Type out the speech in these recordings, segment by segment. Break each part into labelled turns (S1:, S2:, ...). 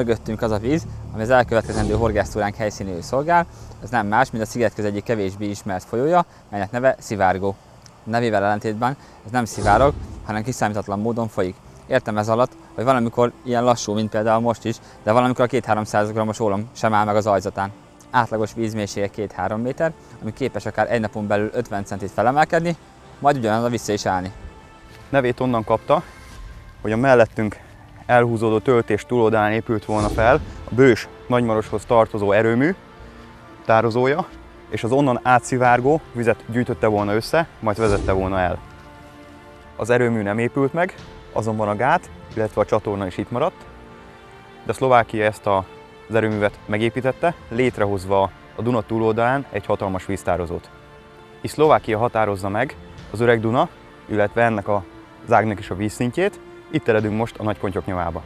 S1: mögöttünk az a víz, ami az elkövetkezendő horgásztúránk helyszínéül szolgál. Ez nem más, mint a Szigetköz egyik kevésbé ismert folyója, melynek neve Szivárgó. A nevével ellentétben ez nem szivárog, hanem kiszámíthatatlan módon folyik. Értem ez alatt, hogy valamikor ilyen lassú, mint például most is, de valamikor a 200-300 g-os ólom sem áll meg az ajzatán. Átlagos vízmélysége 2-3 méter, ami képes akár egy napon belül 50 centit felemelkedni, majd ugyanaz vissza is állni.
S2: Nevét onnan kapta, hogy a mellettünk elhúzódó töltés túloldalán épült volna fel a Bős Nagymaroshoz tartozó erőmű tározója, és az onnan átszivárgó vizet gyűjtötte volna össze, majd vezette volna el. Az erőmű nem épült meg, azonban a gát, illetve a csatorna is itt maradt, de Szlovákia ezt az erőművet megépítette, létrehozva a Duna túloldalán egy hatalmas víztározót. És Szlovákia határozza meg az Öreg Duna, illetve ennek az ágnak is a vízszintjét. Itt eredünk most a Nagypontyok nyomába.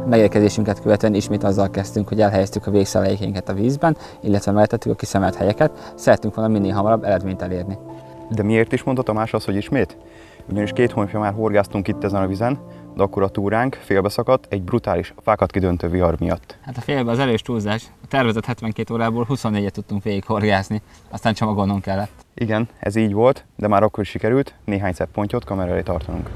S1: Megérkezésünket követően ismét azzal kezdtünk, hogy elhelyeztük a végszálláinkat a vízben, illetve mellettettük a kiszemelt helyeket, szerettünk volna minél hamarabb eredményt elérni.
S2: De miért is mondta Tamás azt, hogy ismét? Ugyanis 2 hónapja már horgáztunk itt ezen a vizen, de akkor a túránk félbeszakadt egy brutális, fákat kidöntő vihar miatt.
S1: Hát a félbe az erős túlzás. A tervezett 72 órából 24-et tudtunk végig horgászni, aztán csomagolnunk kellett.
S2: Igen, ez így volt, de már akkor is sikerült néhány szebb pontyot kamera elé tartanunk.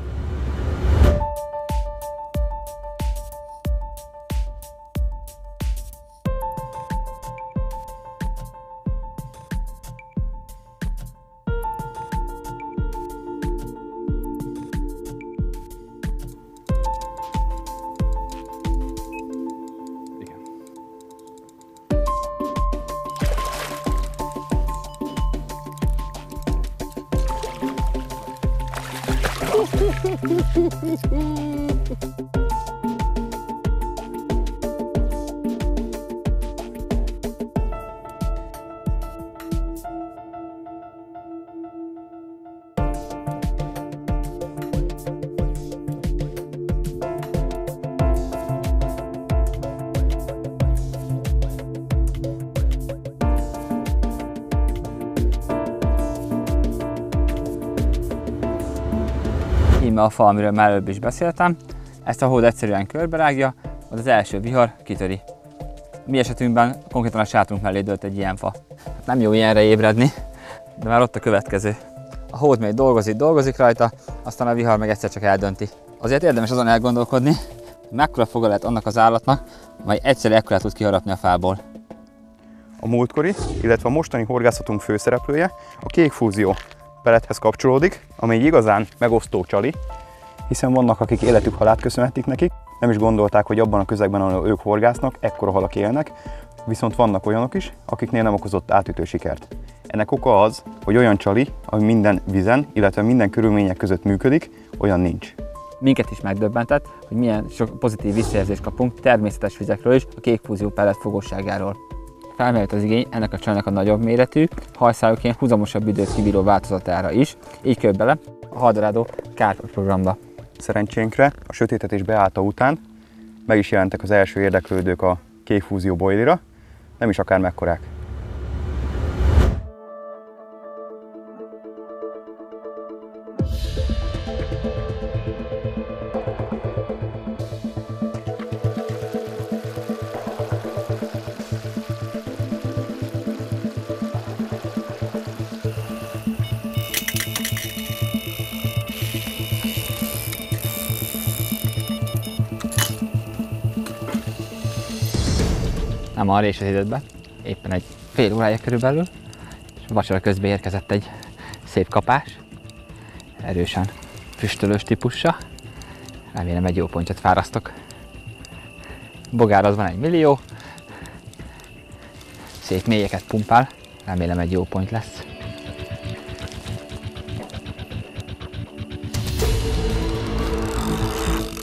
S1: Íme a fa, amiről már előbb is beszéltem, ezt a hód egyszerűen körberágja, az első vihar kitöri. Mi esetünkben konkrétan a sátrunk mellé dőlt egy ilyen fa. Hát nem jó ilyenre ébredni, de már ott a következő. A hód még dolgozik rajta, aztán a vihar meg egyszer csak eldönti. Azért érdemes azon elgondolkodni, hogy mekkora foga lehet annak az állatnak, majd egyszer ekkorát tud kiharapni a fából.
S2: a múltkori, illetve a mostani horgászatunk főszereplője, a kékfúzió pelethez kapcsolódik, ami egy igazán megosztó csali, hiszen vannak, akik életük halát köszönhetik nekik, nem is gondolták, hogy abban a közegben, ahol ők horgásznak, ekkora halak élnek, viszont vannak olyanok is, akiknél nem okozott átütő sikert. Ennek oka az, hogy olyan csali, ami minden vizen, illetve minden körülmények között működik, olyan nincs.
S1: Minket is megdöbbentett, hogy milyen sok pozitív visszajelzést kapunk természetes vizekről is, a kékfúzió pellet fogóságáról. Felmerült az igény ennek a csalinak a nagyobb méretű, hajszájuként húzamosabb időt kibíró változatára is, így került bele a Haldorado Carp programba.
S2: Szerencsénkre a sötétetés beállta után meg is jelentek az első érdeklődők a kékfúzió boilira, nem is akár mekkorák.
S1: Nem arra is az időben, éppen egy fél órája körülbelül, és vacsora közben érkezett egy szép kapás, erősen füstölős típusa. Remélem egy jó pontot fárasztok. Bogár az van 1 millió, szép mélyeket pumpál, remélem egy jó pont lesz.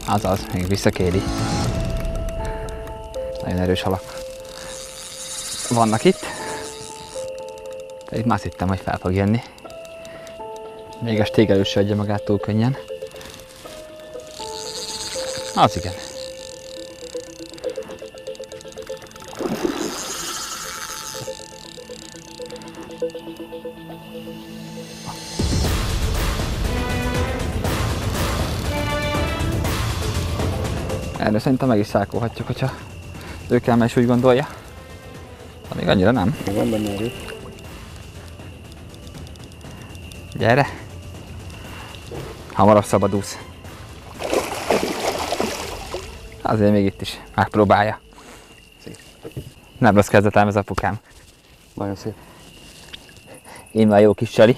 S1: Azaz, még visszakéri. Nagyon erős halak vannak itt. De itt már azt hittem, hogy fel fog jönni. Még a stégelő se adja magát túl könnyen. Az igen. Erről szerintem meg is szákolhatjuk, hogyha őkelme is úgy gondolja. De még annyira nem.
S2: Van benne erő.
S1: Gyere! Hamarabb szabadulsz. Azért még itt is megpróbálja.
S2: Szép.
S1: Nem rossz kezdetem ez apukám.
S2: Nagyon szép.
S1: Én már jó kis csali.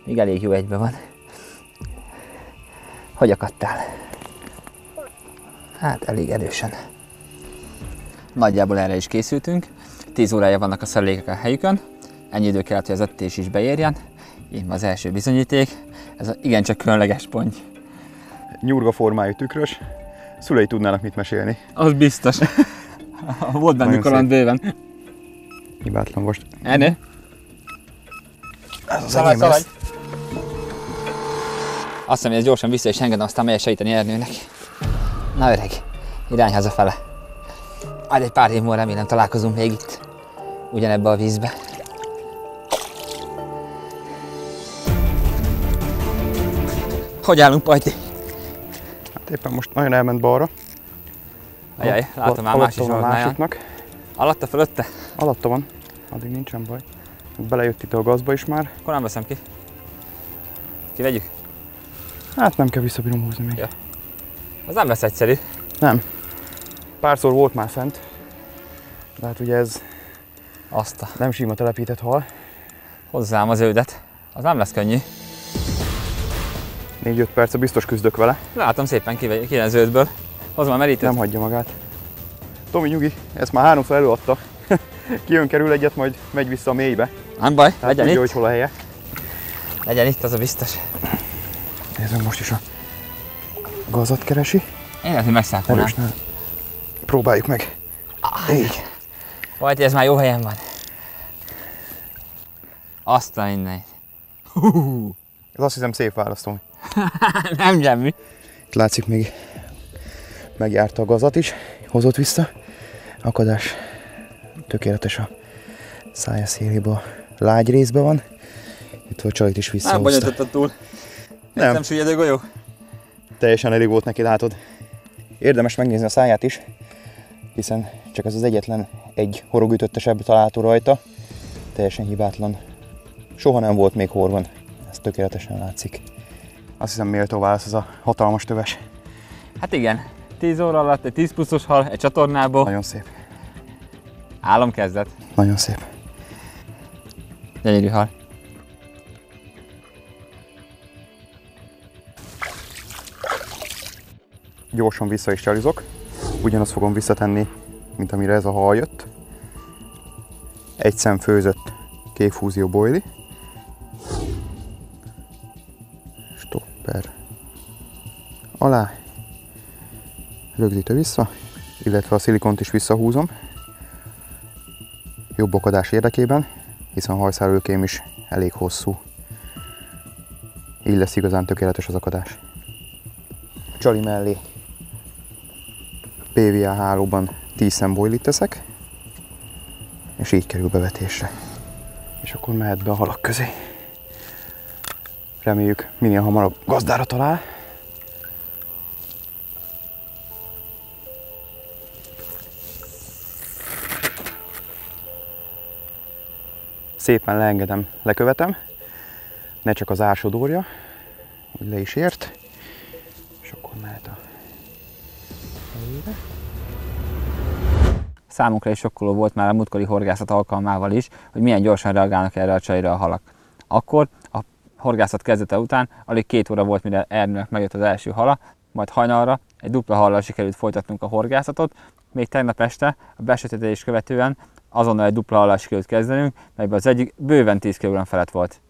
S1: Még elég jó egyben van. Hogy akadtál? Hát elég erősen. Nagyjából erre is készültünk. 10 órája vannak a szelékek a helyükön. Ennyi idő kellett, hogy az etés is beérjen. Így az első bizonyíték. Ez igencsak különleges ponty.
S2: Nyurga formájú tükrös. Szülei tudnának mit mesélni.
S1: Az biztos. Volt bennük kaland bőven.
S2: Hibátlan most.
S1: Ennyi?
S2: Ez az
S1: Szaladj,
S2: enyém lesz.
S1: Azt hiszem, hogy ez gyorsan vissza is engedem, aztán megyek segíteni Ernőnek. Na öreg, irány hazafele. Majd egy pár év múlva remélem találkozunk még itt. Ugyanebbe a vízbe. Hogy állunk, Pajti?
S2: Hát éppen most nagyon elment balra.
S1: Ajaj, látom már más is
S2: a másiknak.
S1: Alatta, fölötte?
S2: Alatta van, addig nincsen baj. Belejött itt a gazba is már.
S1: Akkor nem veszem ki. Kivegyük?
S2: Hát nem kell visszabírom húzni még.
S1: Ja. Az nem lesz egyszerű.
S2: Nem. Párszor volt már fent. De hát ugye ez
S1: Azt
S2: nem sima telepített hal.
S1: hozzám az ődet. Az nem lesz könnyű.
S2: 4-5 perce biztos küzdök vele.
S1: Látom szépen kijön zöldből. Hozd már merítőt.
S2: Nem hagyja magát. Tomi, nyugi, ezt már 3-szor előadta. Kijön, kerül egyet, majd megy vissza a mélybe.
S1: Nem baj,
S2: Tehát
S1: legyen
S2: tudja,
S1: itt.
S2: hogy hol a helye.
S1: Legyen itt, az a biztos.
S2: Nézzük, most is a gazat keresi.
S1: Én lehet, hogy megszállkolnám.
S2: Erősnál. Próbáljuk meg. Így.
S1: Pajti, ez már jó helyen van. Azt a mindenit.
S2: Ez azt hiszem szép választom.
S1: Nem semmi.
S2: Itt látszik, még megjárta a gazat is, hozott vissza. Akadás tökéletes a szája szélébe, a lágy részben van. Itt a csalit is
S1: Nem
S2: visszahozta.
S1: bonyolítottad túl.
S2: Nem.
S1: Nem süllyedő golyó.
S2: Teljesen elég volt neki, látod. Érdemes megnézni a száját is, hiszen csak ez az egyetlen egy horogütöttesebb található rajta. Teljesen hibátlan. Soha nem volt még horgon. Ez tökéletesen látszik. Azt hiszem méltó válasz az a hatalmas töves.
S1: Hát igen. 10 óra alatt egy 10 pluszos hal egy csatornából.
S2: Nagyon szép.
S1: Álomkezdet.
S2: Nagyon szép.
S1: Gyönyörű hal.
S2: Gyorsan vissza is csalizok. Ugyanazt fogom visszatenni, mint amire ez a hal jött. Egy szem főzött kékfúzió boilie. Stopper alá. Rögzítő vissza, illetve a szilikont is visszahúzom. Jobb akadás érdekében, hiszen a hajszálőkém is elég hosszú. Így lesz igazán tökéletes az akadás. A csali mellé PVA hálóban 10 szem boilie teszek, és így kerül bevetésre. És akkor mehet be a halak közé. Reméljük minél hamarabb gazdára talál. Szépen leengedem, lekövetem, ne csak az ásodorja, úgy le is ért, és akkor mehet a helyére.
S1: Számunkra is sokkoló volt már a múltkori horgászat alkalmával is, hogy milyen gyorsan reagálnak erre a csalira a halak. Akkor a horgászat kezdete után alig 2 óra volt, mire Ernőnek megjött az első hala, majd hajnalra egy dupla hallal sikerült folytatnunk a horgászatot, még tegnap este a besötétedés követően azonnal egy dupla hallal sikerült kezdenünk, melyben az egyik bőven 10 kg felett volt.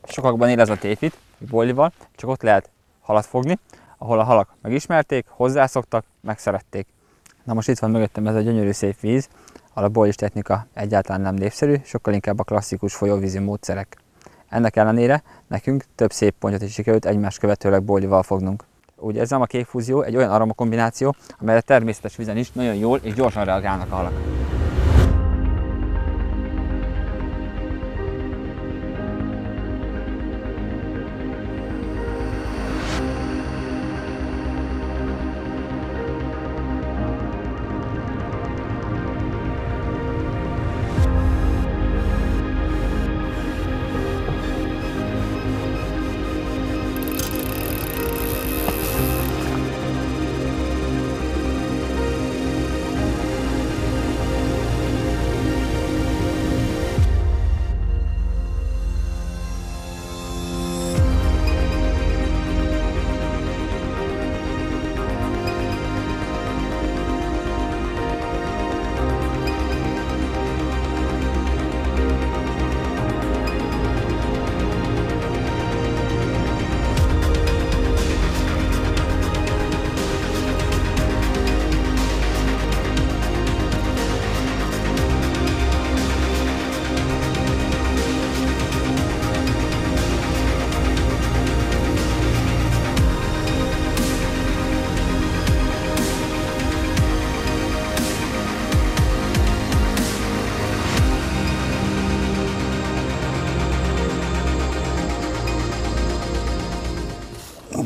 S1: Sokakban él ez a tévhit, boilival, csak ott lehet halat fogni, ahol a halak megismerték, hozzászoktak, megszerették. Na most itt van mögöttem ez a gyönyörű szép víz, ahol a boilis technika egyáltalán nem népszerű, sokkal inkább a klasszikus folyóvízi módszerek. Ennek ellenére nekünk több szép pontot is sikerült egymást követőleg boilival fognunk. Úgy érzem, a kékfúzió egy olyan aromakombináció, amelyre természetes vízen is nagyon jól és gyorsan reagálnak a halak.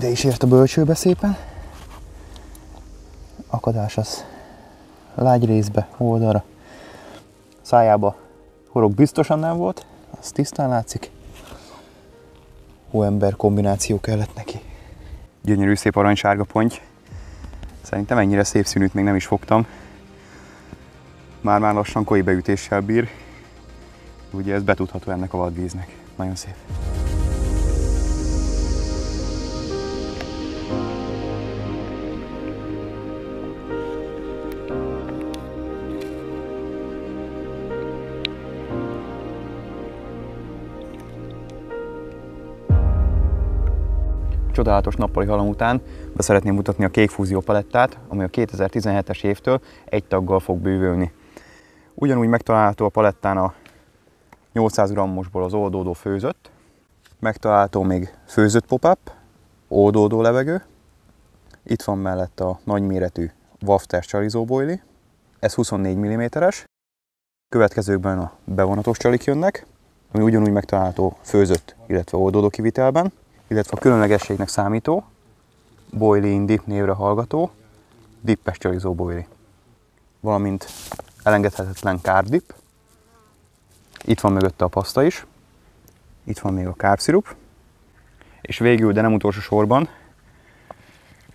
S2: Ide is ért a bölcsőbe szépen. Akadás az lágy részbe, oldalra. Szájába horog biztosan nem volt, az tisztán látszik. Hóember kombináció kellett neki. Gyönyörű szép aranysárga ponty. Szerintem ennyire szép színűt még nem is fogtam. Már lassan koi beütéssel bír. Ugye ez betudható ennek a vadvíznek. Nagyon szép. Csodálatos nappali halom után be szeretném mutatni a kékfúzió palettát, ami a 2017-es évtől egy taggal fog bővülni. Ugyanúgy megtalálható a palettán a 800 g-osból az oldódó főzött, megtalálható még főzött pop-up, oldódó levegő, itt van mellett a nagyméretű wafters csalizó boilie, ez 24 mm-es, következőkben a bevonatos csalik jönnek, ami ugyanúgy megtalálható főzött, illetve oldódó kivitelben, illetve a különlegességnek számító, boilie in dip névre hallgató, dippes csalizó boilie. Valamint elengedhetetlen carb dip. Itt van mögötte a paszta is. Itt van még a kárbszirup. És végül, de nem utolsó sorban,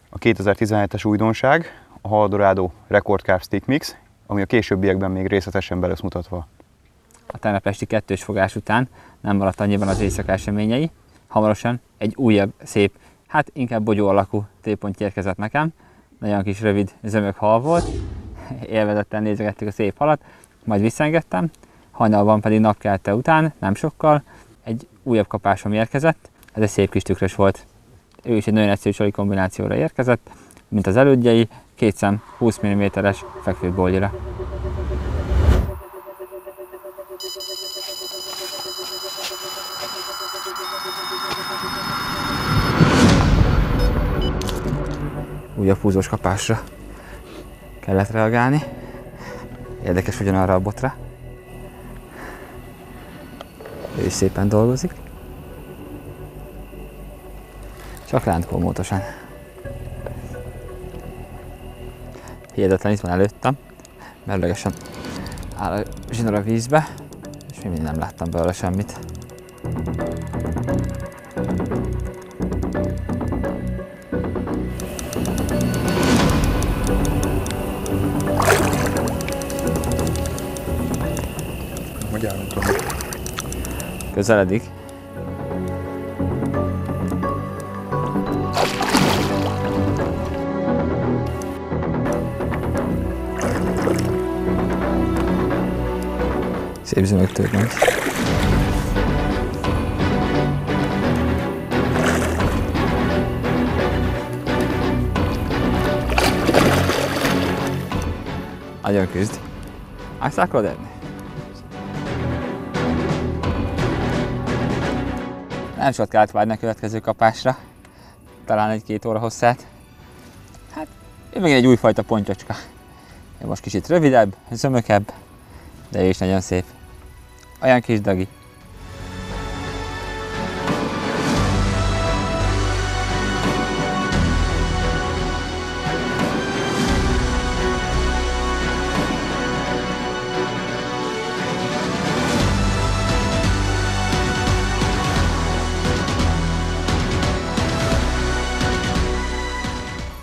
S2: a 2017-es újdonság, a Hal Dorado Record Carb Stick Mix, ami a későbbiekben még részletesen be lesz mutatva.
S1: A tegnap esti 2-s fogás után nem maradt annyiban az éjszaka eseményei. Hamarosan egy újabb, szép, hát inkább bogyó alakú télpont érkezett nekem. Nagyon kis rövid zömök hal volt. Élvezettel nézegettük a szép halat, majd visszaengedtem. Hajnalban pedig napkelte után, nem sokkal, egy újabb kapásom érkezett. Ez egy szép kis tükrös volt. Ő is egy nagyon egyszerű csali kombinációra érkezett, mint az elődjei, 2 szem 20 mm-es fekvőbólira. Újabb húzós kapásra kellett reagálni. Érdekes ugyanarra a botra. Ő is szépen dolgozik. Csak rántkolmótosan. Hihetetlen itt van előttem. Merőlegesen áll a zsinór a vízbe, és még nem láttam belőle semmit. Közeledik. Szép zömögtől megy. Nagyon küzd. Azt akarod enni? Nem sokat kellett várni a következő kapásra. Talán 1-2 óra hosszát. Hát, ő megint egy újfajta pontyocska. Most kicsit rövidebb, zömökebb, de ő is nagyon szép. Olyan kis dagi.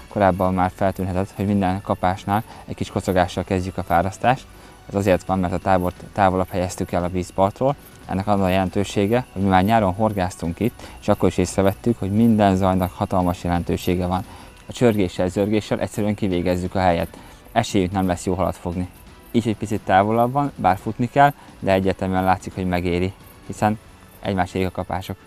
S1: Korábban már feltűnhetett, hogy minden kapásnál egy kis kocogással kezdjük a fárasztást. Ez azért van, mert a tábort távolabb helyeztük el a vízparttól. Ennek az a jelentősége, hogy mi már nyáron horgáztunk itt, és akkor is észrevettük, hogy minden zajnak hatalmas jelentősége van. A csörgéssel, zörgéssel egyszerűen kivégezzük a helyet. Esélyünk nem lesz jó halat fogni. Így egy picit távolabb van, bár futni kell, de egyértelműen látszik, hogy megéri, hiszen egymás érik a kapások.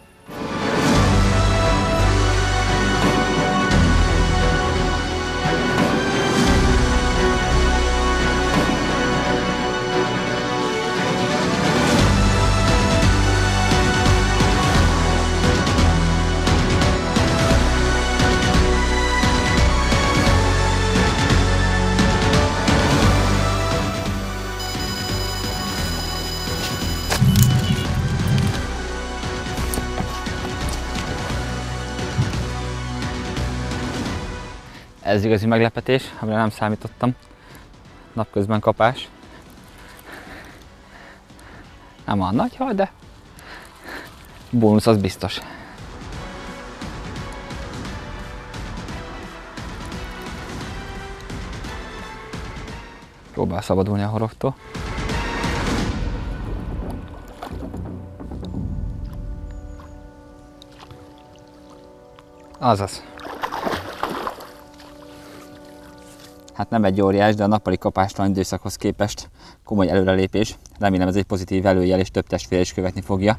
S1: Ez igazi meglepetés, amire nem számítottam. Napközben kapás. Nem olyan nagy hal, de bónusz az biztos. Próbál szabadulni a horogtól. Azaz. Hát nem egy óriás, de a nappali kapástalan időszakhoz képest komoly előrelépés. Remélem ez egy pozitív előjel, és több testvére is követni fogja.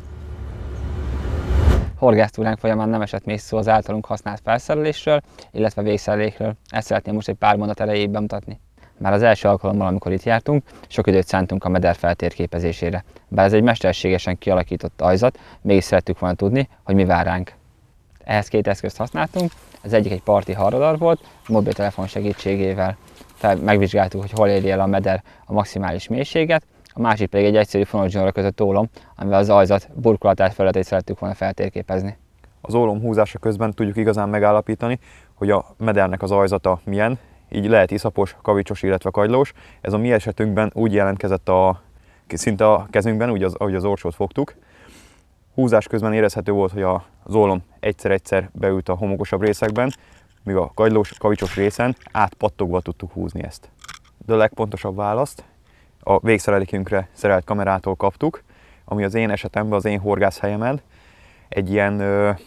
S1: Horgásztúránk folyamán nem esett még szó az általunk használt felszerelésről, illetve végszerelékről. Ezt szeretném most egy pár mondat erejéig bemutatni. Már az első alkalommal, amikor itt jártunk, sok időt szántunk a meder feltérképezésére. Bár ez egy mesterségesen kialakított ajzat, mégis szerettük volna tudni, hogy mi vár ránk. Ehhez 2 eszközt használtunk, az egyik egy parti hallradar volt, mobiltelefon segítségével megvizsgáltuk, hogy hol éri el a meder a maximális mélységet, a másik pedig egy egyszerű fonodzsinóra kötött ólom, amivel az ajzat burkolatát felületét szerettük volna feltérképezni.
S2: Az ólom húzása közben tudjuk igazán megállapítani, hogy a medernek az ajzata milyen, így lehet iszapos, kavicsos, illetve kagylós. Ez a mi esetünkben úgy jelentkezett szinte a kezünkben, úgy ahogy az orsót fogtuk. Húzás közben érezhető volt, hogy az ólom egyszer-egyszer beült a homokosabb részekben, míg a kagylós, kavicsos részen átpattogva tudtuk húzni ezt. de a legpontosabb választ a végszerelékünkre szerelt kamerától kaptuk, ami az én esetemben, az én horgászhelyemen egy ilyen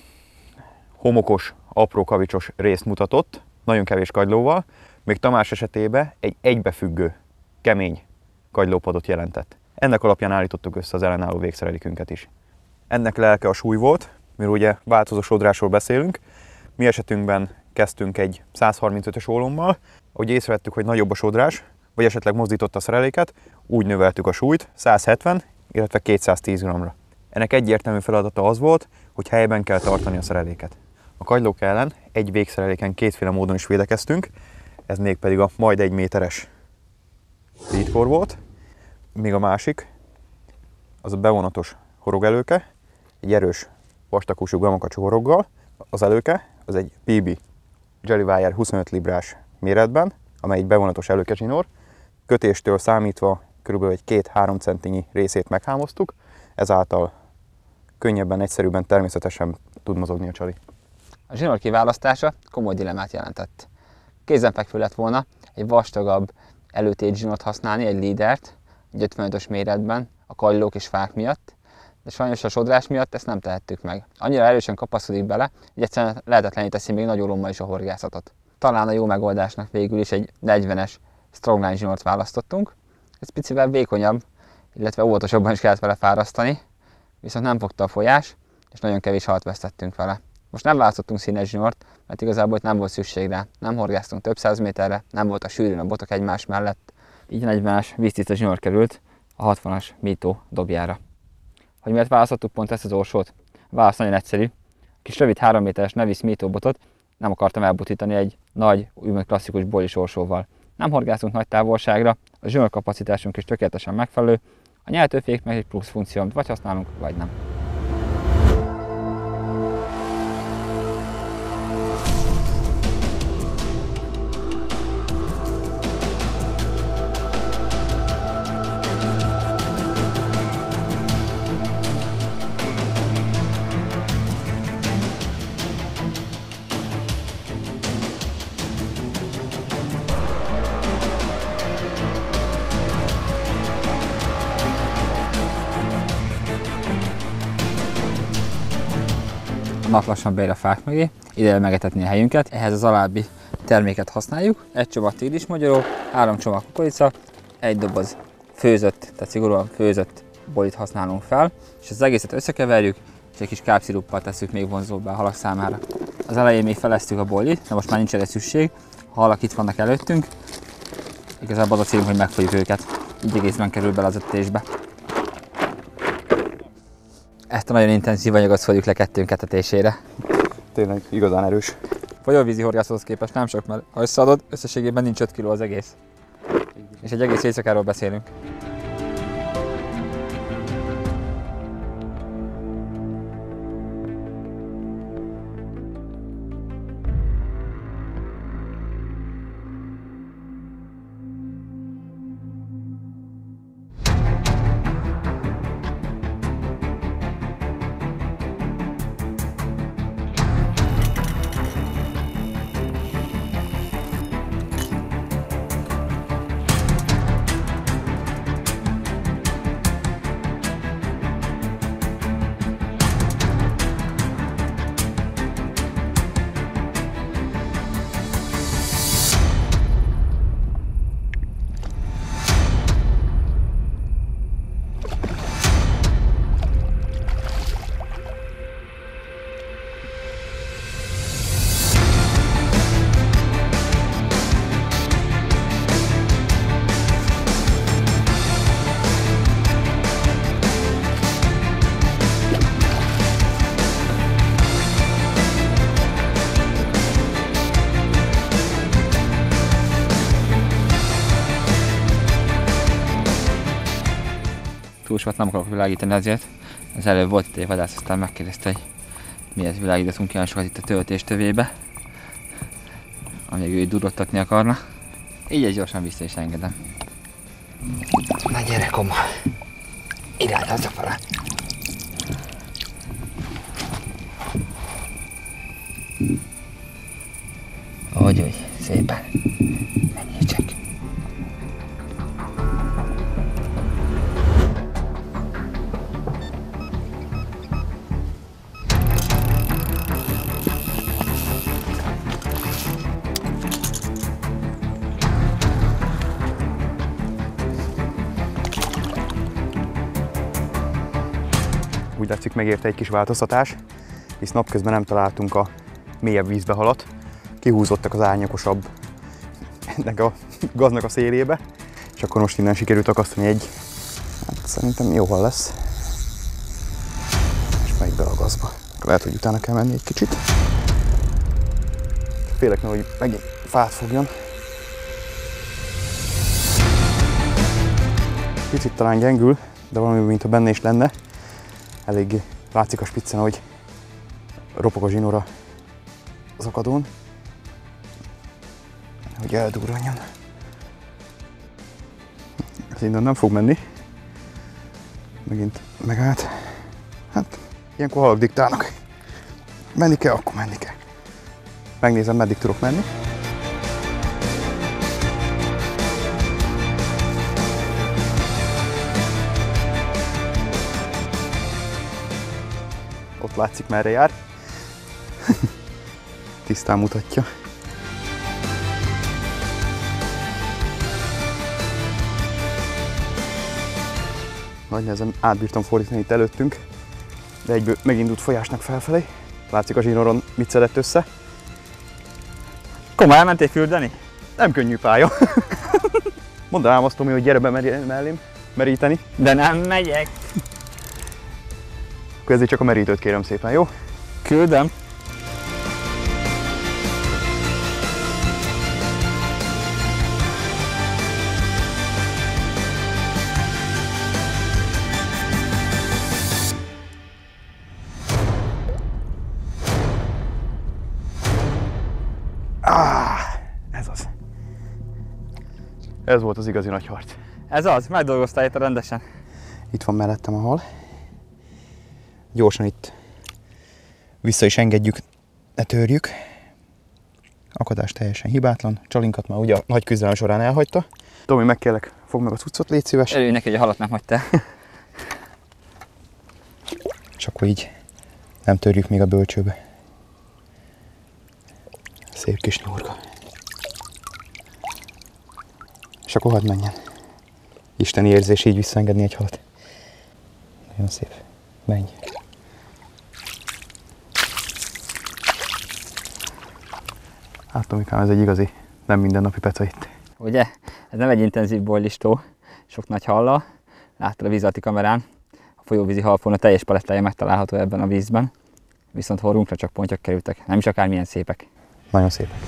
S2: homokos, apró kavicsos részt mutatott, nagyon kevés kagylóval, még Tamás esetében egy egybefüggő, kemény kagylópadot jelentett. Ennek alapján állítottuk össze az ellenálló végszerelékünket is. Ennek lelke a súly volt, mert ugye változó sodrásról beszélünk. Mi esetünkben kezdtünk egy 135-ös ólommal, ahogy észrevettük, hogy nagyobb a sodrás, vagy esetleg mozdította a szereléket, úgy növeltük a súlyt 170, illetve 210 g-ra. Ennek egyértelmű feladata az volt, hogy helyben kell tartani a szereléket. A kagylók ellen egy végszereléken kétféle módon is védekeztünk, ez mégpedig a majd 1 méteres leadcore volt, még a másik, az a bevonatos horogelőke, egy erős vastagkúsú gamakacsú horoggal. Az előke az egy PB Jellywire 25 librás méretben, amely egy bevonatos előkezsinór. Kötéstől számítva kb. Egy 2-3 centinyi részét meghámoztuk, ezáltal könnyebben, egyszerűbben, természetesen tud mozogni a csali.
S1: A zsinór kiválasztása komoly dilemmát jelentett. Kézenfekvő lett volna egy vastagabb előtét zsinórt használni, egy leadert, egy 55-ös méretben, a kagylók és fák miatt, de sajnos a sodrás miatt ezt nem tehettük meg. Annyira erősen kapaszkodik bele, hogy egyszerűen lehetetlené teszi még nagy ólommal is a horgászatot. Talán a jó megoldásnak végül is egy 40-es strongline zsinort választottunk. Ez picivel vékonyabb, illetve óvatosabban is kellett vele fárasztani, viszont nem fogta a folyás, és nagyon kevés halat vesztettünk vele. Most nem választottunk színes zsinort, mert igazából nem volt szükség rá. Nem horgáztunk több 100 méterre, nem voltak sűrűn a botok egymás mellett. Így 40-es víztiszta zsinór került a 60-as Mito dobjára. Hogy miért választottuk pont ezt az orsót? A válasz nagyon egyszerű. A kis rövid 3 méteres Nevis Mito botot nem akartam elbutítani egy nagy, úgymond klasszikus bolis orsóval. Nem horgászunk nagy távolságra, a zsinór kapacitásunk is tökéletesen megfelelő, a nyeltőfék meg egy plusz funkció, amit vagy használunk, vagy nem. A nap lassan beér a fák mögé, ideje megetetni a helyünket. Ehhez az alábbi terméket használjuk. Egy csomag tigrismagyoró, 3 csomag kukorica, egy doboz főzött, tehát szigorúan főzött bolit használunk fel, és az egészet összekeverjük, és egy kis kápsziruppal tesszük még vonzóbbá a halak számára. Az elején még feleztük a bolit, de most már nincs erre szükség. A halak itt vannak előttünk, igazából az a célunk, hogy megfogjuk őket. Így egészben kerül bele az ötésbe. Ezt a nagyon intenzív anyagot szóljuk le kettőnk etetésére.
S2: Tényleg igazán erős.
S1: Folyóvízi horgászathoz képest nem sok, mert ha összeadod, összességében nincs 5 kg az egész. És egy egész éjszakáról beszélünk. Túl sokat nem akarok világítani ezért. Az előbb volt itt egy vadász, aztán megkérdezte, hogy miért világítatunk ilyen sokat itt a töltés tövébe. Amíg ő durottatni akarna. Így egy gyorsan vissza is engedem. Na gyere, koma! Irány hazafele! Úgy, szépen. Menjél csak.
S2: tetszik, megérte egy kis változtatás, hisz napközben nem találtunk a mélyebb vízbe halat. Kihúzottak az árnyakosabb ennek a gaznak a szélébe, és akkor most innen sikerült akasztani egy, hát szerintem jó hal lesz. És megy be a gazba. Lehet, hogy utána kell menni egy kicsit. Félek, hogy megint fát fogjon. Picit talán gyengül, de valami, mintha benne is lenne. Eléggé látszik a spiccen, hogy ropog a zsinóra az akadón, hogy eldurranjon. Ez innen nem fog menni. Megint megállt. Hát, ilyenkor halak diktálnak. Menni kell, akkor menni kell. Megnézem, meddig tudok menni. Ott látszik, merre jár. Tisztán mutatja. Nagy nehezen átbírtam fordítani itt előttünk, de egyből megindult folyásnak felfelé. Látszik a zsinóron mit szedett össze.
S1: Komoly, elmentél fürdeni?
S2: Nem könnyű pálya. Mondanám azt, Tomi, hogy gyere be mellém meríteni.
S1: De nem megyek.
S2: Akkor ezért csak a merítőt kérem szépen, jó?
S1: Küldöm.
S2: Ez az. Ez volt az igazi nagy harc.
S1: Ez az, megdolgoztál itt rendesen.
S2: Itt van mellettem a hal. Gyorsan itt vissza is engedjük, ne törjük. Akadás teljesen hibátlan. Csalinkat már ugye a nagy küzdelem során elhagyta. Tomi, megkérlek, fogd meg a cuccot, légy szíves.
S1: Örülj neki, hogy a halat nem hagytál.
S2: És akkor így nem törjük még a bölcsőbe. Szép kis nyúrga. És akkor hadd menjen. Isteni érzés így visszaengedni egy halat. Nagyon szép. Menj. Hát Tomikám, ez egy igazi, nem mindennapi peca itt.
S1: Ugye? Ez nem egy intenzív bojlistó, sok nagy hallal. Láttad a víz alatti kamerán. A folyóvízi halfon a teljes palettája megtalálható ebben a vízben. Viszont horrunkra csak pontyok kerültek. Nem is akármilyen szépek.
S2: Nagyon szépek.